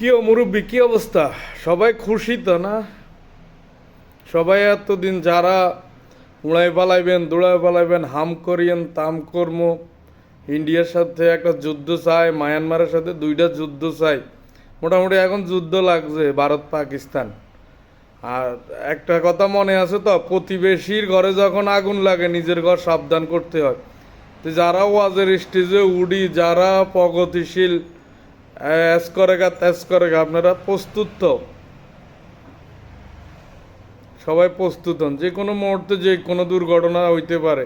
কি মুরব্বী, কি অবস্থা? সবাই খুশি তো না? সবাই এতদিন যারা উড়াই পালাইবেন, দৌড়াই পালাইবেন, হাম করিয়েন, তাম কর্ম, ইন্ডিয়ার সাথে একটা যুদ্ধ চাই, মায়ানমারের সাথে দুইটা যুদ্ধ চাই, মোটামুটি এখন যুদ্ধ লাগছে ভারত পাকিস্তান। আর একটা কথা মনে আছে তো, প্রতিবেশীর ঘরে যখন আগুন লাগে নিজের ঘর সাবধান করতে হয়। তো যারা ওয়াজের স্টেজে উডি, যারা প্রগতিশীল অ্যাস করেগা ত্যাস করেগা, আপনারা প্রস্তুত তো? সবাই প্রস্তুত হন, যে কোনো মুহূর্তে যে কোনো দুর্ঘটনা হইতে পারে।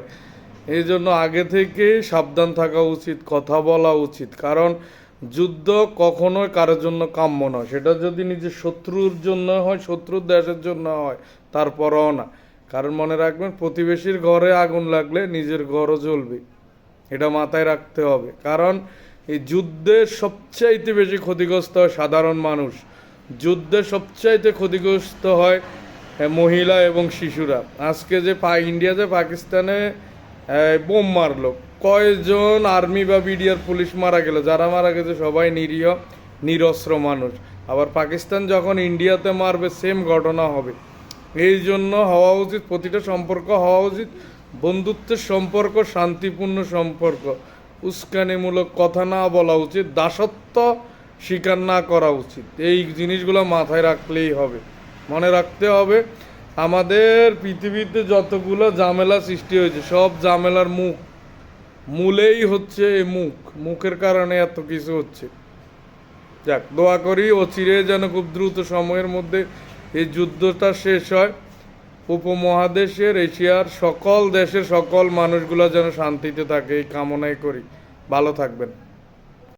এই জন্য আগে থেকে সাবধান থাকা উচিত, কথা বলা উচিত। কারণ যুদ্ধ কখনোই কারোর জন্য কাম্য নয়। সেটা যদি নিজের শত্রুর জন্য হয়, শত্রুর দেশের জন্য হয়, তারপরও না। কারণ মনে রাখবেন, প্রতিবেশীর ঘরে আগুন লাগলে নিজের ঘরও জ্বলবে। এটা মাথায় রাখতে হবে। কারণ এই যুদ্ধে সবচাইতে বেশি ক্ষতিগ্রস্ত হয় সাধারণ মানুষ। যুদ্ধে সবচাইতে ক্ষতিগ্রস্ত হয় মহিলা এবং শিশুরা। আজকে যে ইন্ডিয়া পাকিস্তানে বোম মারলো, কয়জন আর্মি বা বিডিআর পুলিশ মারা গেল? যারা মারা গেছে সবাই নিরীহ নিরস্ত্র মানুষ। আবার পাকিস্তান যখন ইন্ডিয়াতে মারবে, সেম ঘটনা হবে। এই জন্য হওয়া উচিত, প্রতিটা সম্পর্ক হওয়া উচিত বন্ধুত্বের সম্পর্ক, শান্তিপূর্ণ সম্পর্ক। উস্কানিমূলক কথা না বলা উচিত, দাসত্ব স্বীকার না করা উচিত। এই জিনিসগুলো মাথায় রাখলেই হবে। মনে রাখতে হবে, আমাদের পৃথিবীতে যতগুলো ঝামেলা সৃষ্টি হয়েছে, সব ঝামেলার মূলেই হচ্ছে এই মুখের কারণে এত কিছু হচ্ছে। যাক, দোয়া করি অচিরে যেন খুব দ্রুত সময়ের মধ্যে এই যুদ্ধটা শেষ হয়। উপমহাদেশের, এশিয়ার সকল দেশের সকল মানুষগুলো যেন শান্তিতে থাকে, এই কামনাই করি। ভালো থাকবেন।